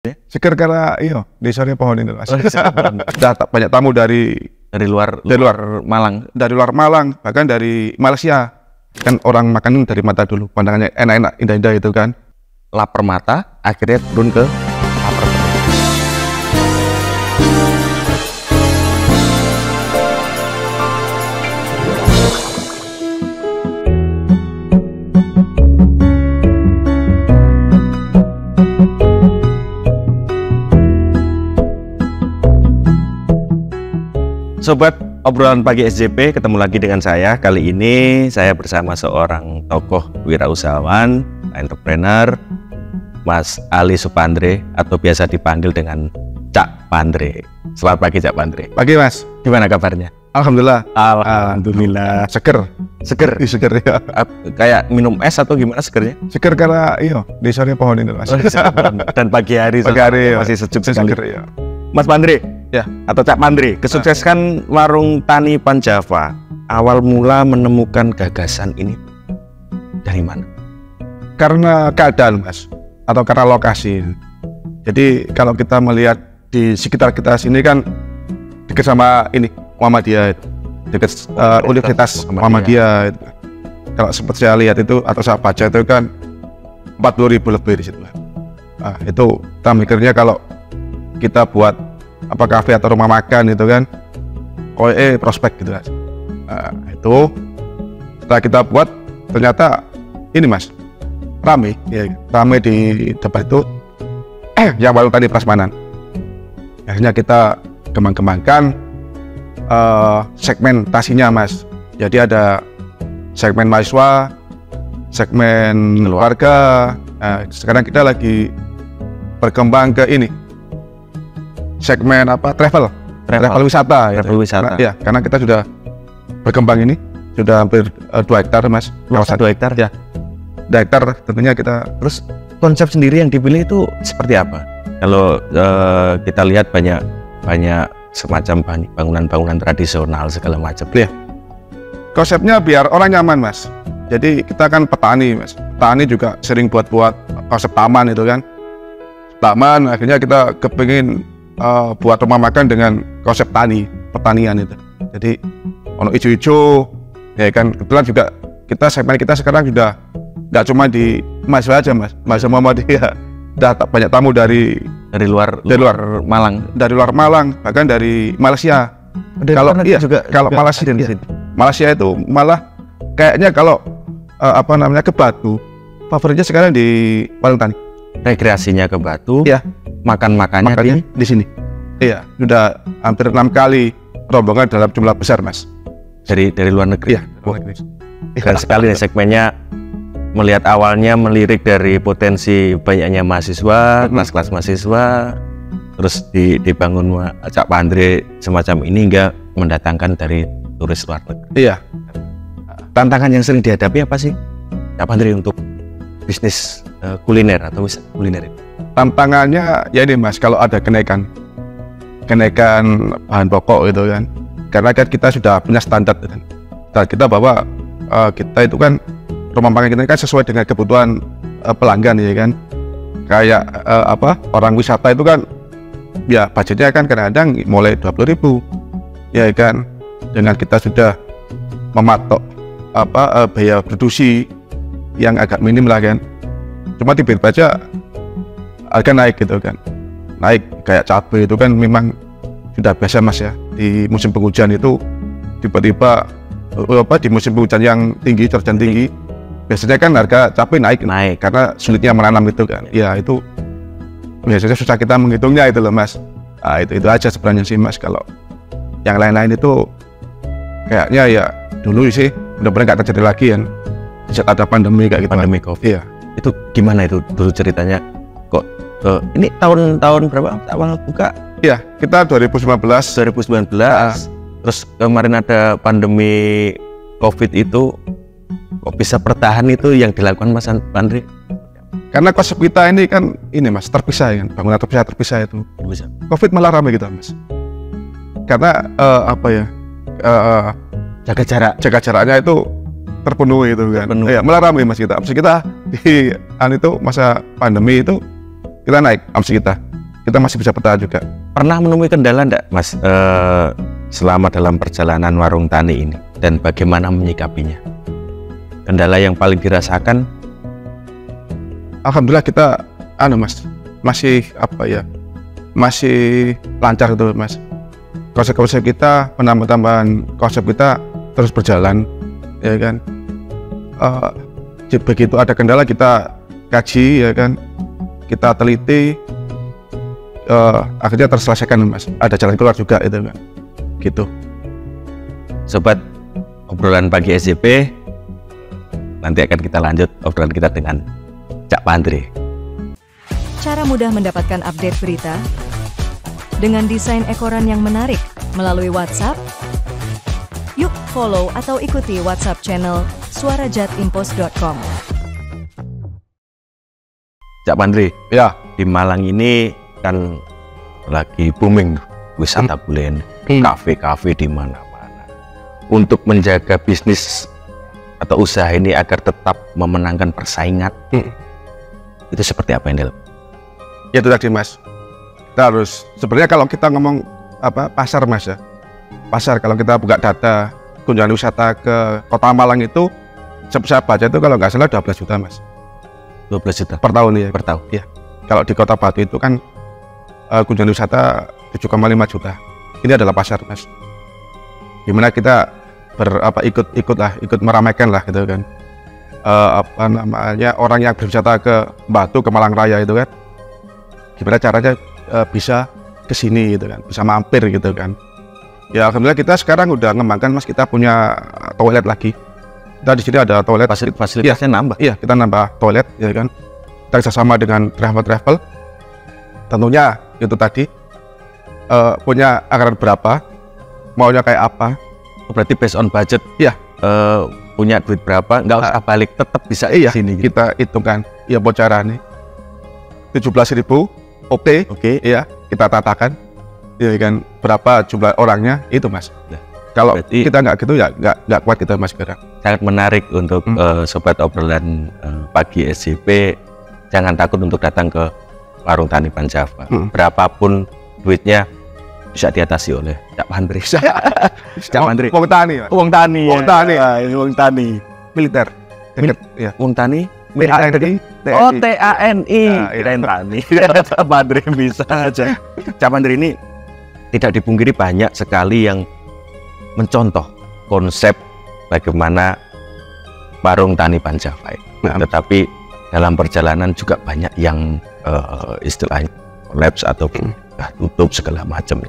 Seger karena iyo di sore pohon ini Mas. Udah banyak tamu dari luar Malang, bahkan dari Malaysia. Kan orang makan dari mata dulu, pandangannya enak-enak, indah-indah itu kan. Lapar mata, akhirnya turun ke lapar perut. Sobat obrolan pagi SJP, ketemu lagi dengan saya. Kali ini saya bersama seorang tokoh wirausahawan, entrepreneur, Mas Ali Supandre, atau biasa dipanggil dengan Cak Pandre. Selamat pagi Cak Pandre. Pagi Mas. Gimana kabarnya? Alhamdulillah. Alhamdulillah. Seger ya. Kayak minum es atau gimana segernya? Seger karena iyo di sore pohon ini Mas. Dan pagi hari masih sejuk sekali. Seger, ya. Mas Pandre, ya, atau Cak Pandre, kesuksesan warung tani Panjava, awal mula menemukan gagasan ini dari mana? Karena keadaan Mas, atau karena lokasi. Jadi kalau kita melihat di sekitar kita sini kan dekat sama ini Muhammadiyah, dekat Universitas Muhammadiyah. Kalau sempat saya lihat itu atau saya baca itu kan 40.000 lebih di situ. Nah, itu kita mikirnya kalau kita buat apa kafe atau rumah makan itu kan prospek gitu Mas. Nah, itu setelah kita buat ternyata ini Mas rame di depan itu yang warung tani Prasmanan. Akhirnya kita kembangkan segmentasinya Mas. Jadi ada segmen mahasiswa, segmen keluarga. Nah, sekarang kita lagi berkembang ke ini segmen travel wisata. Wisata. Ya, karena kita sudah berkembang ini sudah hampir 2 hektar Mas. Kawasan 2 hektar ya. 2 hektar tentunya kita. Terus konsep sendiri yang dipilih itu seperti apa? Kalau kita lihat banyak semacam bangunan-bangunan tradisional segala macam. Ya. Konsepnya biar orang nyaman Mas. Jadi kita kan petani Mas. Petani juga sering buat konsep taman itu kan. Taman, akhirnya kita kepingin buat rumah makan dengan konsep pertanian itu. Jadi ono ijo-ijo, ya kan. Kebetulan juga segmen kita sekarang sudah nggak cuma di mahasiswa aja Mas, mahasiswa Muhammadiyah. Udah banyak tamu dari luar Malang, bahkan dari Malaysia. Kalau Malaysia dari sini. Malaysia itu malah kayaknya kalau ke Batu, favoritnya sekarang di warung tani. Rekreasinya ke Batu, ya. Makannya di sini. Iya, sudah hampir 6 kali rombongan dalam jumlah besar Mas. Dari luar negeri. Iya, luar negeri. Keren sekali nih segmennya. Melihat awalnya melirik dari potensi banyaknya mahasiswa, kelas-kelas mahasiswa, terus dibangun Cak Pandre semacam ini hingga mendatangkan dari turis luar negeri. Iya. Tantangan yang sering dihadapi apa sih Cak Pandre untuk bisnis kuliner atau wisata kuliner ini? Tantangannya ya ini Mas, kalau ada kenaikan bahan pokok gitu kan, karena kan kita sudah punya standar kan. Kita bahwa kita itu kan rumah makan kita kan sesuai dengan kebutuhan pelanggan ya kan. Kayak orang wisata itu kan ya budgetnya kan kadang-kadang mulai 20.000 ya kan. Dengan kita sudah mematok biaya produksi yang agak minim lah kan. Cuma tiba-tiba aja harga naik gitu kan. Naik kayak cabai itu kan memang sudah biasa Mas ya. Di musim penghujan itu tiba-tiba di musim penghujan yang tinggi, curah tinggi, biasanya kan harga cabai naik karena sulitnya menanam itu kan. Ya itu biasanya susah kita menghitungnya itu loh Mas. Nah, itu aja sebenarnya sih Mas. Kalau yang lain-lain itu kayaknya ya dulu sih mudah-mudahan nggak terjadi lagi kan. Saat ada pandemi kayak gitu. Pandemi COVID. Iya. Itu gimana itu dulu ceritanya? Kok ini tahun berapa awal buka? Iya, kita 2019. Terus kemarin ada pandemi COVID itu, kok bisa bertahan itu yang dilakukan Mas Pandre? Karena konsep kita ini kan ini Mas, terpisah kan, bangunan terpisah itu. COVID malah ramai gitu Mas. Karena jaga jaraknya itu terpenuhi itu kan. Iya, malah ramai Mas kita. Omset kita di itu masa pandemi itu kita naik omset kita kita masih bisa bertahan juga. Pernah menemui kendala enggak Mas selama dalam perjalanan warung tani ini, dan bagaimana menyikapinya? Kendala yang paling dirasakan? Alhamdulillah kita Mas, masih masih lancar gitu Mas. Konsep-konsep kita, penambahan konsep kita terus berjalan, ya kan. Begitu ada kendala kita kaji, ya kan, kita teliti, akhirnya terselesaikan Mas. Ada jalan keluar juga itu kan, gitu. Sobat obrolan pagi SJP, nanti akan kita lanjut obrolan kita dengan Cak Pandri. Cara mudah mendapatkan update berita dengan desain ekoran yang menarik melalui WhatsApp. Yuk follow atau ikuti WhatsApp channel suarajatimpos.com. Cak Pandri, Ya, di Malang ini kan lagi booming wisata kuliner, kafe-kafe di mana-mana. Untuk menjaga bisnis atau usaha ini agar tetap memenangkan persaingan, itu seperti apa yang dilakukan? ya itu tadi Mas. Kita harus, sebenarnya kalau kita ngomong pasar Mas ya, pasar kalau kita buka data kunjungan wisata ke Kota Malang itu saya baca itu kalau nggak salah 12 juta Mas. 12 juta Per tahun ya. per tahun. Ya. Kalau di Kota Batu itu kan kunjungan wisata 7,5 juta. Ini adalah pasar Mas. Gimana kita ikut meramaikan lah gitu kan. Orang yang berwisata ke Batu, ke Malang Raya itu kan. Gimana caranya bisa ke sini gitu kan, bisa mampir gitu kan. Ya alhamdulillah kita sekarang udah ngembangkan Mas, kita punya toilet lagi. Kita di sini ada toilet. Fasilitasnya nambah. Iya, kita nambah toilet ya kan. Kita kerjasama dengan travel. Tentunya itu tadi punya anggaran berapa, maunya kayak apa. Berarti based on budget. Iya. Punya duit berapa, nggak usah balik, tetap bisa Iya, sini gitu. kita hitungkan. Ya bocorannya 17.000 Oke, ya kita tatakan, ya kan, berapa jumlah orangnya itu Mas. Nah, kalau berarti kita nggak gitu ya nggak kuat kita Mas sekarang. sangat menarik untuk sobat obrolan pagi SJP. Jangan takut untuk datang ke warung tani Panjava. Berapapun duitnya bisa diatasi oleh Cak Pandri. Cak Pandri. Wong tani, Mas. Uang tani. Wong tani. Uang tani. Militer. Deket, ya. Uang tani. TNI. Oh, TANI. Nah, iya. Kirain tani. Cak Pandri bisa aja. Cak Pandri ini tidak dipungkiri banyak sekali yang mencontoh konsep bagaimana warung tani Panjava. Tetapi dalam perjalanan juga banyak yang istilahnya kolaps atau tutup segala macam.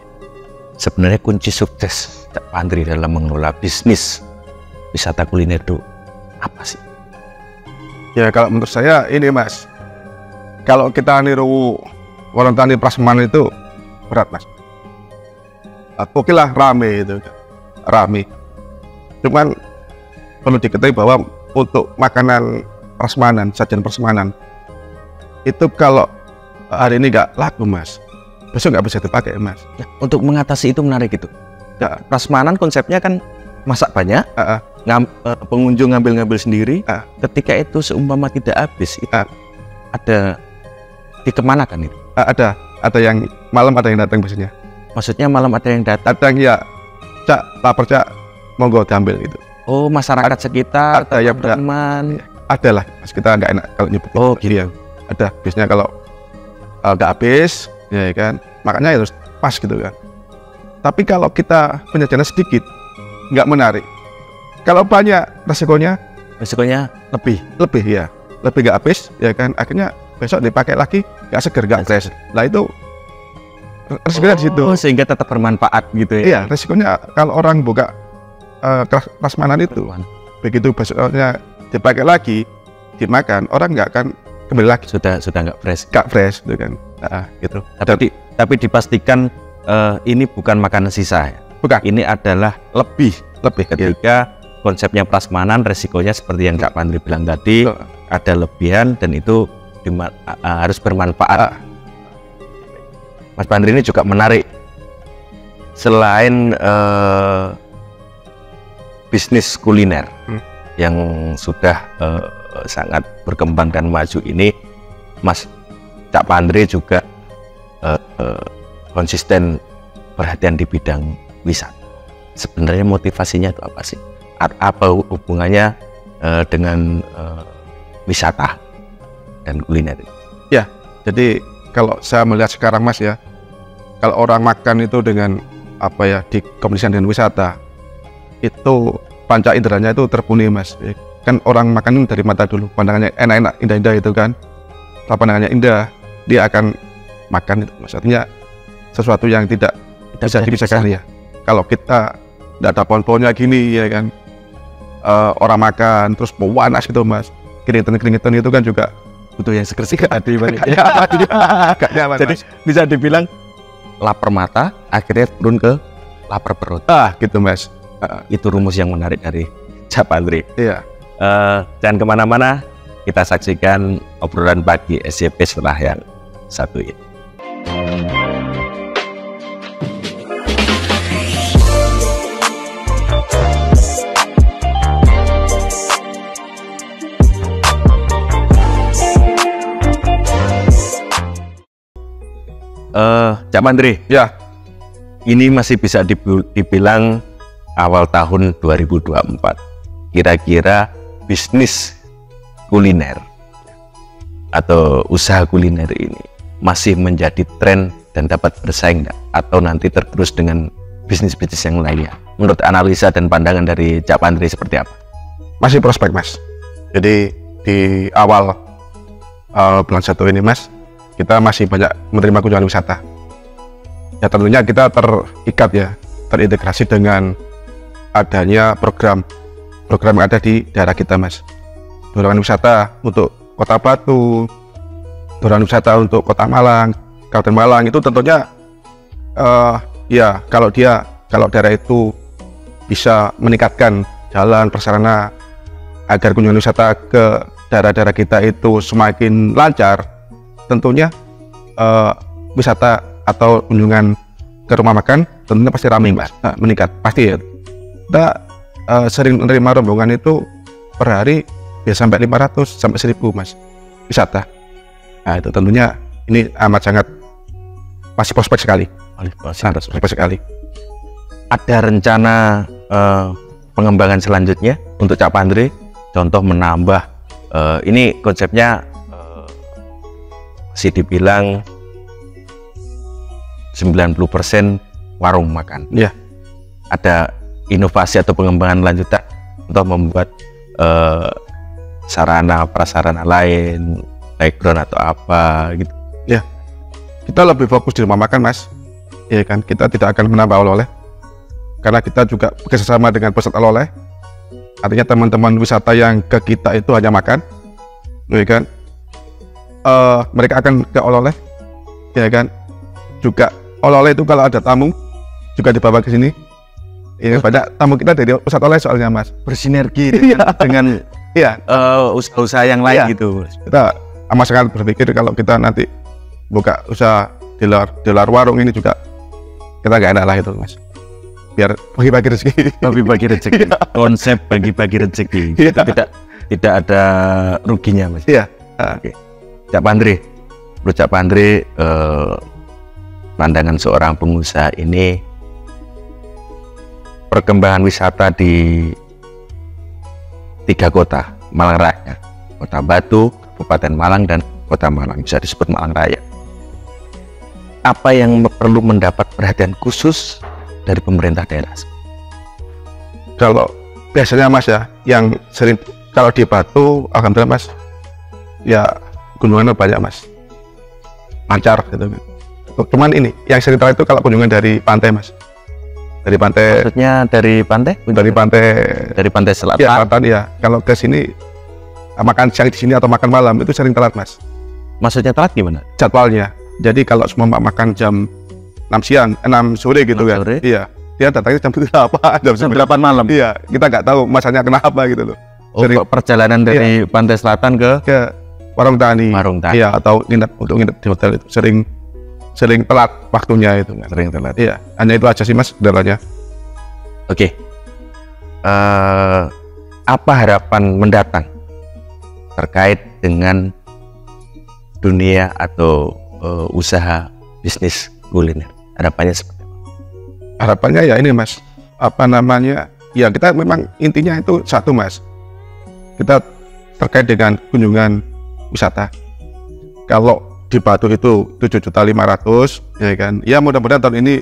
Sebenarnya kunci sukses Cak Pandri dalam mengelola bisnis wisata kuliner itu apa sih? Ya kalau menurut saya ini Mas, kalau kita niru warung tani Prasmanan itu berat Mas. Oke lah rame itu, rame. Cuman perlu diketahui bahwa untuk makanan Prasmanan, sajian Prasmanan itu kalau hari ini nggak laku Mas, besok nggak bisa dipakai Mas. Untuk mengatasi itu menarik itu. Ya. Prasmanan konsepnya kan masak banyak, pengunjung ngambil-ngambil sendiri. Ketika itu seumpama tidak habis, itu ada dikemanakan itu? Ada yang malam, ada yang datang biasanya. Maksudnya malam ada yang datang? Datang ya, Cak, lapar Cak, monggo diambil itu. Oh, masyarakat sekitar, ada yang teman. Ada lah, Mas, kita nggak enak kalau nyebut. Oh gitu ya. Ada, biasanya kalau nggak habis, ya kan, makanya harus pas gitu kan. Tapi kalau kita penyajiannya sedikit, nggak menarik. Kalau banyak, resikonya lebih ya, lebih nggak habis, ya kan. Akhirnya besok dipakai lagi, nggak seger, nggak fresh. Lah itu resikonya di situ. Sehingga tetap bermanfaat gitu ya. Iya, resikonya kalau orang buka Prasmanan itu, begitu besoknya dipakai lagi, dimakan, orang nggak akan kembali lagi. Sudah nggak fresh. Nggak fresh, gitu kan. Gitu. Tapi dipastikan ini bukan makanan sisa ya. Bukan. Ini adalah lebih ketika konsepnya prasmanan, resikonya seperti yang Kak Pandri bilang tadi, ada lebihan dan itu harus bermanfaat. Mas Pandri ini juga menarik. Selain bisnis kuliner yang sudah sangat berkembang dan maju ini, Mas Cak Pandri juga konsisten perhatian di bidang wisata. Sebenarnya motivasinya itu apa sih? Apa hubungannya dengan wisata dan kuliner? Ya, jadi kalau saya melihat sekarang Mas ya, kalau orang makan itu dengan apa ya, dikombinasikan dengan wisata, itu panca inderanya itu terpenuhi Mas. Kan orang makan dari mata dulu, pandangannya enak-enak, indah-indah itu kan. Kalau pandangannya indah, dia akan makan itu Mas. Artinya sesuatu yang tidak bisa dipisahkan ya. Kalau kita tidak ada pohon-pohonnya gini ya kan, orang makan terus panas gitu Mas, keringetan itu kan juga butuh yang seger-seger tadi. Jadi bisa dibilang lapar mata akhirnya turun ke lapar perut. Gitu Mas. Itu rumus yang menarik dari Cap Andri. Iya. Jangan kemana-mana, kita saksikan obrolan pagi SJP setelah yang satu ini. Cak Mandri, Ya, ini masih bisa dibilang awal tahun 2024. Kira-kira bisnis kuliner atau usaha kuliner ini masih menjadi tren dan dapat bersaing nggak? Atau nanti tergerus dengan bisnis-bisnis yang lainnya? Menurut analisa dan pandangan dari Cak Mandri seperti apa? masih prospek Mas. Jadi di awal bulan 1 ini Mas, kita masih banyak menerima kunjungan wisata. Ya tentunya kita terikat ya, terintegrasi dengan adanya program yang ada di daerah kita Mas. Dorongan wisata untuk Kota Batu, dorongan wisata untuk Kota Malang, Kabupaten Malang itu tentunya ya kalau daerah itu bisa meningkatkan jalan prasarana agar kunjungan wisata ke daerah-daerah kita itu semakin lancar, tentunya wisata atau kunjungan ke rumah makan tentunya pasti ramai Mas. Meningkat pasti ya. Kita sering menerima rombongan itu per hari ya sampai 500 sampai 1000 Mas wisata. Nah itu tentunya ini amat sangat masih prospek sekali. Prospek sekali. Ada rencana pengembangan selanjutnya untuk Cak Mandri? Contoh menambah, ini konsepnya masih dibilang 90% warung makan. Ya. Ada inovasi atau pengembangan lanjutan untuk membuat sarana prasarana lain, background atau apa gitu. Ya, kita lebih fokus di rumah makan Mas. Ya kan, kita tidak akan menambah oleh-oleh karena kita juga bekerjasama dengan pusat oleh-oleh. Artinya teman-teman wisata yang ke kita itu hanya makan, ya kan. Mereka akan ke oleh-oleh, ya kan. Juga oleh-oleh itu kalau ada tamu juga dibawa ke sini. Ya, banyak tamu kita dari pusat oleh soalnya Mas. Bersinergi dengan usaha-usaha yang lain gitu. Kita amat sangat berpikir kalau kita nanti buka usaha di luar warung ini juga kita nggak enak lah itu Mas. Biar bagi-bagi rezeki. Bagi-bagi rezeki. Konsep bagi-bagi rezeki. Tidak ada ruginya Mas. Iya. Oke. Cak Mandri, Bro Cak Mandri, pandangan seorang pengusaha ini, perkembangan wisata di 3 kota Malang Raya, Kota Batu, Kabupaten Malang, dan Kota Malang, bisa disebut Malang Raya. Apa yang perlu mendapat perhatian khusus dari pemerintah daerah? Kalau biasanya Mas ya, yang sering kalau di Batu, alhamdulillah Mas, ya kunjungannya banyak Mas, lancar gitu. Cuman ini yang sering terlihat itu kalau kunjungan dari pantai Mas. Dari pantai. Maksudnya dari pantai? Dari pantai selatan. Ya, selatan ya. Kalau ke sini makan siang di sini atau makan malam itu sering telat Mas. Maksudnya telat gimana? Jadwalnya. Jadi kalau semua makan jam 6 siang, 6 sore gitu kan. Sore? Iya. Dia datangnya jam 8, jam 8 malam. Iya, kita nggak tahu masanya kenapa gitu loh. Sering, perjalanan dari pantai selatan ke Warung Tani. Iya, atau untuk nginep di hotel itu sering telat waktunya itu kan. Sering telat. Iya, hanya itu aja sih Mas kendalanya. Oke. Apa harapan mendatang terkait dengan dunia atau usaha bisnis kuliner? Harapannya seperti apa? Harapannya ya ini Mas, apa namanya, ya kita memang intinya itu satu Mas, kita terkait dengan kunjungan wisata. Kalau di Batu itu 7.500.000 ya kan, ya mudah-mudahan tahun ini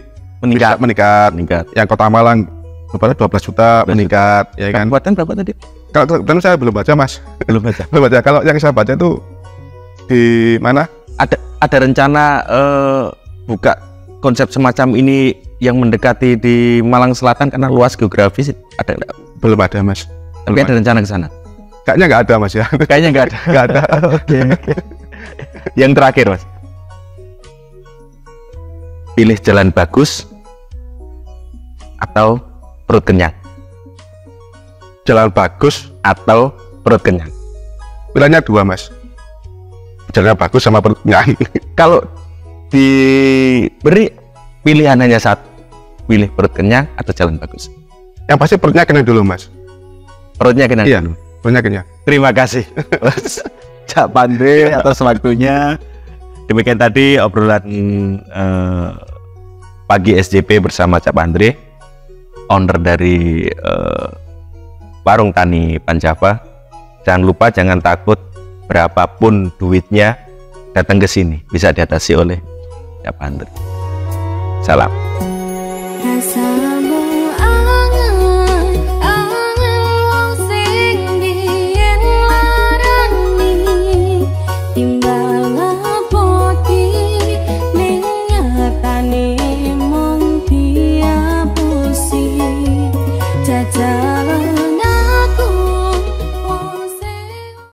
meningkat. Yang Kota Malang kepada 12 juta meningkat ya kan. Kabupaten berapa tadi? Kalau kabupaten saya belum baca Mas, Belum baca. belum baca. Kalau yang saya baca itu di mana? Ada rencana buka konsep semacam ini yang mendekati di Malang Selatan karena luas geografis, ada nggak? Belum ada Mas. Tapi ada rencana ke sana? Kayaknya nggak ada Mas ya. Kayaknya nggak ada. Nggak ada. Oke. Yang terakhir Mas, pilih jalan bagus atau perut kenyang? Jalan bagus Atau perut kenyang? pilihannya dua Mas, jalan bagus sama perut kenyang. Kalau diberi pilihan hanya satu, pilih perut kenyang atau jalan bagus? Yang pasti perutnya kenyang dulu Mas. Perutnya kenyang. Iya, perutnya kenyang. Terima kasih Cak Pandre atas waktunya. Demikian tadi obrolan pagi SJP bersama Cak Pandre, owner dari Warung Tani Panjava. Jangan lupa, jangan takut, berapapun duitnya datang ke sini bisa diatasi oleh Cak Pandre. Salam. Rasa